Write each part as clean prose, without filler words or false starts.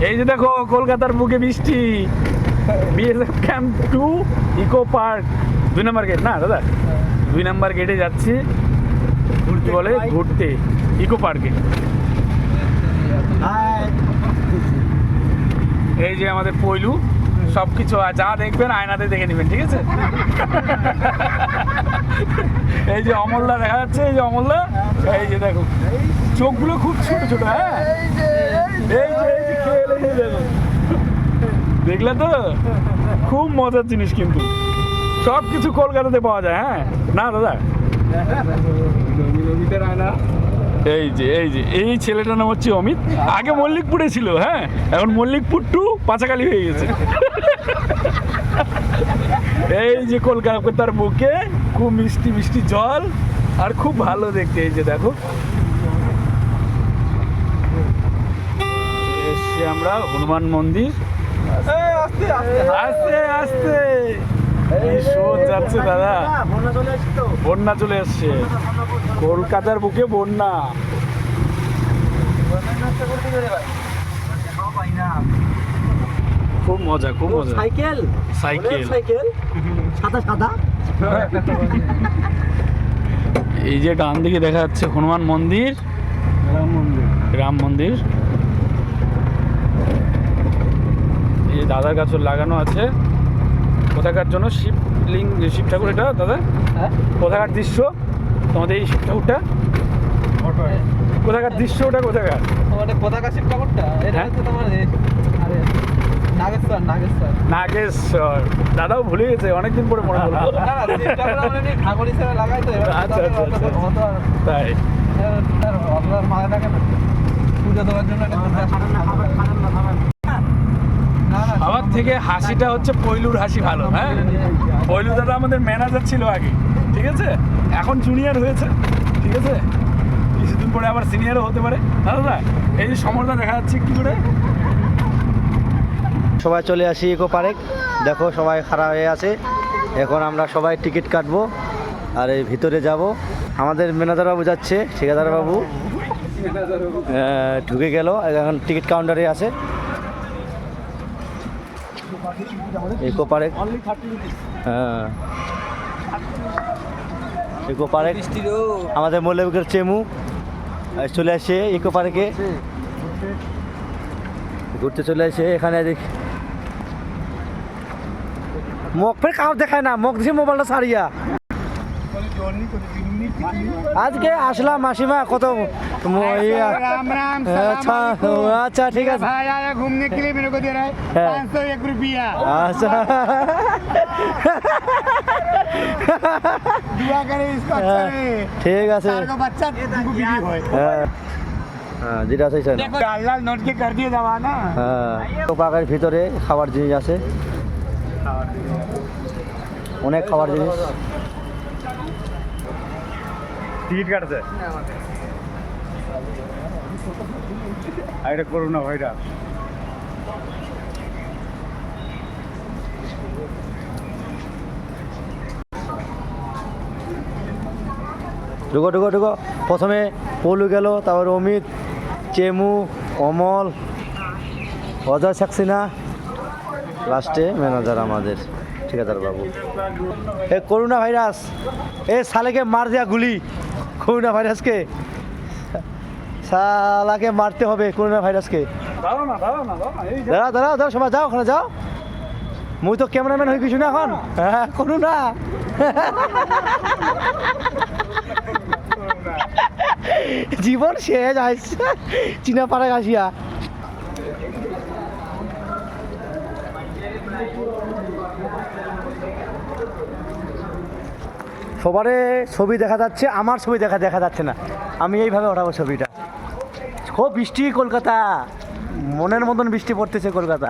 এই যে দেখো কলকাতার বুকে বৃষ্টি। বিএসএফ ক্যাম্প 2 ইকো পার্ক 2 নম্বর গেট না দাদা, 2 নম্বর গেটে যাচ্ছি ঘুরতে, বলে ঘুরতে ইকো পার্কে। এই যে আমাদের পৈলু, সব কিছু যা দেখবেন আয়নাতে দেখে নেবেন, ঠিক আছে? এই যে অমলদা দেখা যাচ্ছে, এই যে অমলদা, এই যে দেখো চোখগুলো খুব ছোট ছোট। হ্যাঁ এই যে খেলে দেখো, দেখলে তো খুব মজার জিনিস, কিন্তু সব কিছু কলকাতাতে পাওয়া যায়। হ্যাঁ না দাদা, এই ছেলেটার নাম হচ্ছে অমিত, আগে মল্লিকপুরে ছিল। হ্যাঁ এখন মল্লিকপুর টু পাঁচাকালি হয়ে গেছে। এই যে কলকাতার বুকে খুব মিষ্টি মিষ্টি জল আর খুব ভালো দেখতে। এই যে দেখো এসছি আমরা হনুমান মন্দির। আস্তে আস্তে স্রোত যাচ্ছে দাদা, বন্যা চলে এসছে কলকাতার বুকে, বন্যা। খুব মজা, খুব মজা। সাইকেল সাইকেল সাইকেল সাদা সাদা। এই যে ডান দিকে দেখা যাচ্ছে হনুমান মন্দির, রাম মন্দির। এই যে দাদার গাছও লাগানো আছে। কোথাকার জন্য শিবলিঙ্গ, শিব ঠাকুর এটা দাদা? কোথাকার দৃশ্য তোমাদের এই শিব ঠাকুরটা? কোথাকার দৃশ্য ওটা? কোথাকার কোথাকার শিব ঠাকুরটা? এটা হচ্ছে তোমার নাগেশ্বর। নাগেশ্বর। দাদাও ভুলে গেছে, অনেকদিন পরে মনে হলো। ঠাকুর হিসেবে লাগাই তো। আচ্ছা আচ্ছা তাই মাথা থাকে না পুজো দেওয়ার জন্য। আমার থেকে হাসিটা হচ্ছে পৈলুর হাসি ভালো। হ্যাঁ পৈলু দাদা আমাদের ম্যানেজার ছিল আগে, ঠিক আছে? এখন জুনিয়র হয়েছে, ঠিক আছে? কিছুদিন পরে আবার সিনিয়রও হতে পারে। দাদা এই যে সমরদা দেখা যাচ্ছে কি করে। সবাই চলে আসি ইকো পার্ক। দেখো সবাই খাড়া হয়ে আছে। এখন আমরা সবাই টিকিট কাটবো আর এই ভিতরে যাব। আমাদের ম্যানেজার বাবু যাচ্ছে, ঠিকাদার বাবু ঢুকে গেল, এখন টিকিট কাউন্টারে আছে ইকো পার্ক। হ্যাঁ ইকো পার্ক আমাদের মল্লিকপুরের চেমু চলে আসছে ইকো পার্কে ঘুরতে চলে আসে। এখানে মুখ ফের কাউ দেখায় না, মুখ দিছে মোবাইলটা ছাড়িয়া। আজকে আসলাম মাসিমা, কত আচ্ছা ঠিক আছে। ঘুমনে के लिए मेरे को दे रहा है 501 रुपया। আচ্ছা दुआ करे इसको अच्छा रहे। ঠিক আছে। तार बच्चा बिजी होए। হ্যাঁ যেটা আছে স্যার। देखो लाल लाल नोट के कर दिए दवा ना। হ্যাঁ তো পার্কের ভিতরে খাবার জিনিস আছে, অনেক খাবার জিনিস। টিকিট কাটছে এটা করোনা ভাইরাস। ঢুকো ঢুকো ঢুকো। প্রথমে পলু গেল, তারপর অমিত, চেমু, অমল, অজয় সাক্সেনা, লাস্টে ম্যানেজার আমাদের ঠিকাদার বাবু। এ করোনা ভাইরাস, এ সালেকে মার দেয়া গুলি। করোনা ভাইরাসকে সালাকে মারতে হবে, করোনা ভাইরাসকে। দাঁড়া দাঁড়া দাঁড়া সবাই যাও, ওখানে যাও। মুই তো ক্যামেরাম্যান হয়ে কিছু না এখন। হ্যাঁ করোনা জীবন শেষ আসছে চীনা পাড়া আসিয়া। সবারে ছবি দেখা যাচ্ছে, আমার ছবি দেখা যাচ্ছে না। আমি এইভাবে ওঠাবো ছবিটা। খুব বৃষ্টি কলকাতা, মনের মতন বৃষ্টি পড়তেছে কলকাতা,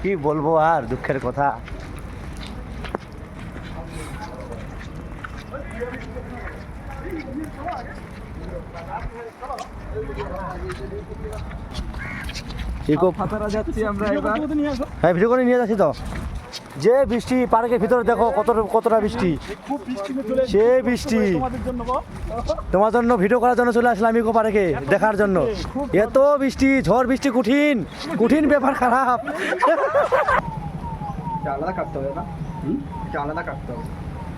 কি বলবো আর, দুঃখের কথা। যাচ্ছি আমরা এবার। হ্যাঁ ভিডিও করে নিয়ে যাচ্ছি তো। যে বৃষ্টি পার্কের ভিতরে দেখো কতটা বৃষ্টি, খুব বৃষ্টি চলে সে বৃষ্টি। তোমাদের জন্য গো। তোমার জন্য ভিডিও করার জন্য চলে আসলাম ইকো পার্কে দেখার জন্য। এত বৃষ্টি, ঝড় বৃষ্টি, কঠিন কঠিন ব্যাপার, খারাপ। আলাদা কাটতে হবে না, আলাদা কাটতে হবে।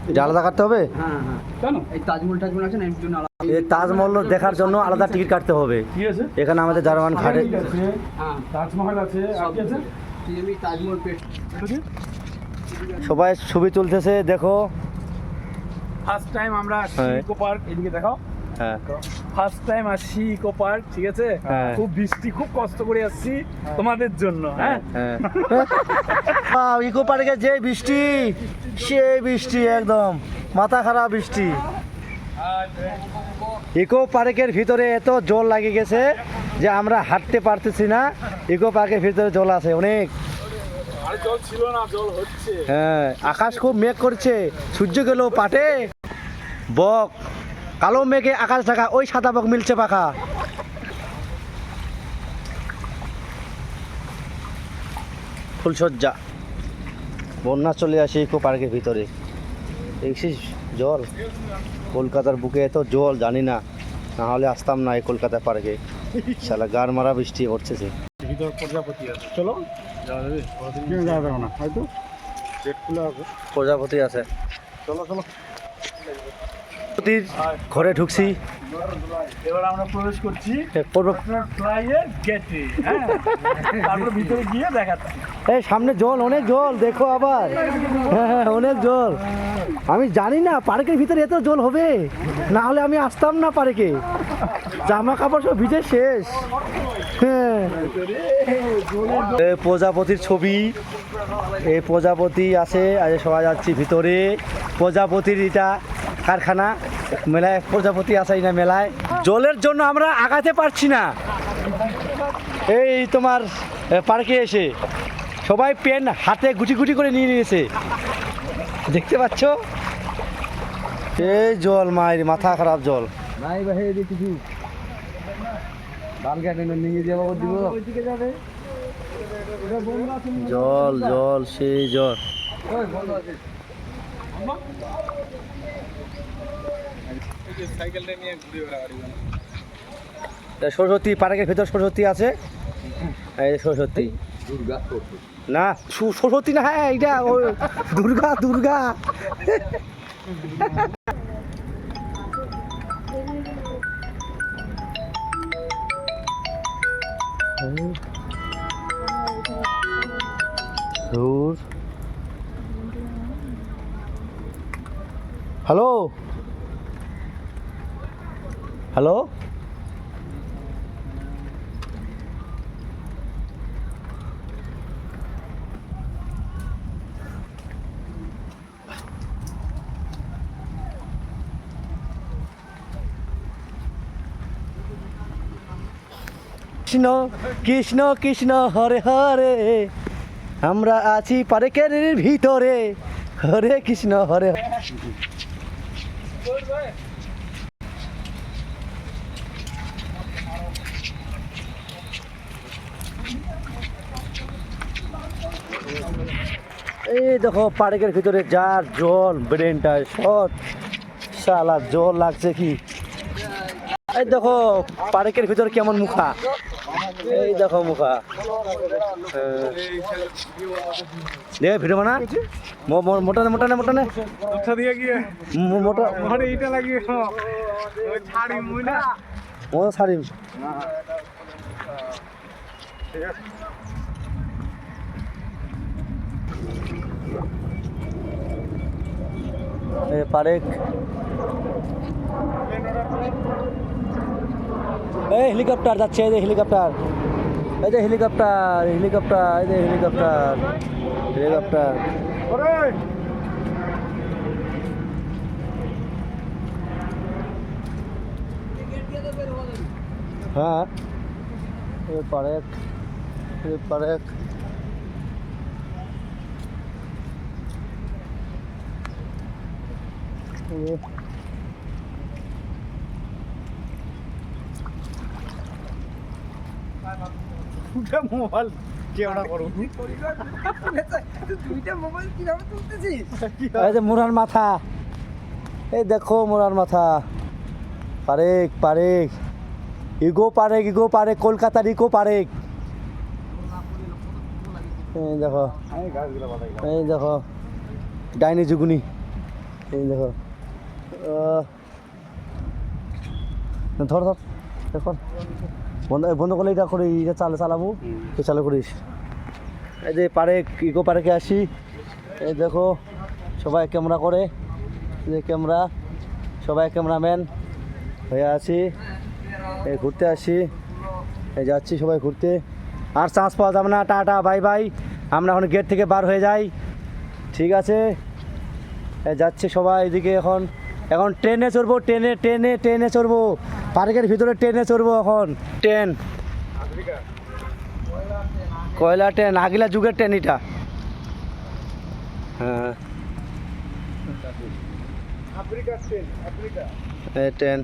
এটা আলাদা কাটতে হবে? হ্যাঁ হ্যাঁ, কেন এই তাজমহল টাজমহল আছে না, এর জন্য আলাদা। এই তাজমহল দেখার জন্য আলাদা টিকিট কাটতে হবে। কি আছে? এখানে আমাদের জার্মান ঘাটে ঠিক আছে, হ্যাঁ, তাজমহল আছে, আর কি আছে? আমি তাজমহল পেট। সবাই ছবি তুলতেছে দেখো। ফার্স্ট টাইম আমরা আসছি হ্যাঁ। ইকো পার্ক, এদিকে দেখাও। হ্যাঁ ফার্স্ট টাইম আসছি ইকো পার্ক, ঠিক আছে? হ্যাঁ। খুব বৃষ্টি, খুব কষ্ট করে আসছি তোমাদের জন্য। হ্যাঁ, হ্যাঁ ইকো পার্কে যে বৃষ্টি, সে বৃষ্টি একদম মাথা খারাপ বৃষ্টি। ইকো পার্কের ভিতরে এত জল লাগে গেছে যে আমরা হাঁটতে পারতেছি না। ইকো পার্কের ভিতরে জল আছে অনেক। আরে জল ছিল না, জল হচ্ছে। হ্যাঁ আকাশ খুব মেঘ করছে, সূর্য গেল পাটে, বক কালো মেঘে আকাশ ঢাকা, ওই সাদা বক মিলছে পাখা। ফুলসজ্জা, বন্যা চলে আসে ইকো পার্কের ভিতরে। দেখছিস জল, কলকাতার বুকে এত জল, জানি না, না হলে আসতাম না এই কলকাতা পার্কে। শালা গার মারা বৃষ্টি পড়ছে। ভিতর প্রজাপতি আছে, চলো যাওয়া যাবে? যাওয়া যাবে না হয়তো, গেট খুলে আছে। প্রজাপতি আছে, চলো চলো। প্রজাপতির ঘরে ঢুকছি। এবার আমরা প্রবেশ করছি পূর্ব- ফ্লাইয়ের গেটে। হ্যাঁ, তারপর ভিতরে গিয়ে দেখাচ্ছি। এই সামনে জল, অনেক জল, দেখো আবার। হ্যাঁ অনেক জল। আমি জানি না পার্কের ভিতরে এত জল হবে, না হলে আমি আসতাম না পার্কে। জামা কাপড় সব ভিজে শেষ। হ্যাঁ এই প্রজাপতির ছবি, এই প্রজাপতি আছে। আজ সবাই যাচ্ছি ভিতরে। প্রজাপতির এটা কারখানা, মেলায় প্রজাপতি আছে না মেলায়। জলের জন্য আমরা আগাতে পারছি না। এই তোমার পার্কে এসে সবাই পেন হাতে গুটি গুটি করে নিয়ে নিয়েছে, দেখতে পাচ্ছ? এই জল, মায়ের মাথা খারাপ জল। নাই ভাই, এদিকে কিছু ধান কেটে নিয়ে যাবো, দিব জল জল, সেই জল। সাইকেলটা নিয়ে ঘুরে বেড়াবি। সরস্বতী পার্কের ভেতর সরস্বতী আছে। এই সরস্বতী দুর্গা না, সরস্বতী না, হ্যাঁ এইটা দুর্গা দুর্গা। হ্যালো হ্যালো, কৃষ্ণ কৃষ্ণ কৃষ্ণ হরে হরে, আমরা আছি পার্কের ভিতরে। হরে কৃষ্ণ হরে হরে। এই দেখো পার্কের ভিতরে যার জল, ব্রেনটায় শর্ট, শালা জল লাগছে কি। এই দেখো পার্কের ভিতর কেমন মুখা, এই দেখো মুখা। দেখে ভিডিও বানা, মোটানে মোটানে মোটানে আচ্ছা দিয়ে গিয়ে মোটা ঘরে এইটা লাগিয়ে ওই ছাড়ি মুইনা। ও সারি পার্ক। এই হেলিকপ্টার যাচ্ছে, এই যে হেলিকপ্টার, এই যে হেলিকপ্টার হেলিকপ্টার, এই যে হেলিকপ্টার হেলিকপ্টার। হ্যাঁ পার্ক, পার্ক। মোবাইল ক্যামেরা করো দুইটা মোবাইল কিভাবে তুলতেছিস? এই যে মুরার মাথা, এই দেখো মুরার মাথা। পারেক পারেক, ইগো পারেক, কলকাতার ইগো পারেক। এই দেখো, এই দেখো ডাইনি যুগুনি, এই দেখো ধর ধর দেখো বন্ধ করলে এটা করে এটা চালাবো, তো চালু করিস। এই যে পারেক, ইগো পারেকে আসি, এই দেখো সবাই ক্যামেরা করে, এই যে ক্যামেরা, সবাই ক্যামেরাম্যান হয়ে আছি, এই ঘুরতে আসি, এই যাচ্ছি সবাই ঘুরতে। আর চান্স পাওয়া যাবে না, টাটা বাই বাই, আমরা এখন গেট থেকে বার হয়ে যাই, ঠিক আছে। এই যাচ্ছে সবাই এদিকে, এখন ট্রেনে চড়বো, ট্রেনে চড়বো, পার্কের ভিতরে ট্রেনে চড়বো এখন। ট্রেন, কয়লা ট্রেন, আগিলা যুগের ট্রেন এটা। হ্যাঁ আফ্রিকা ট্রেন, আফ্রিকা ট্রেন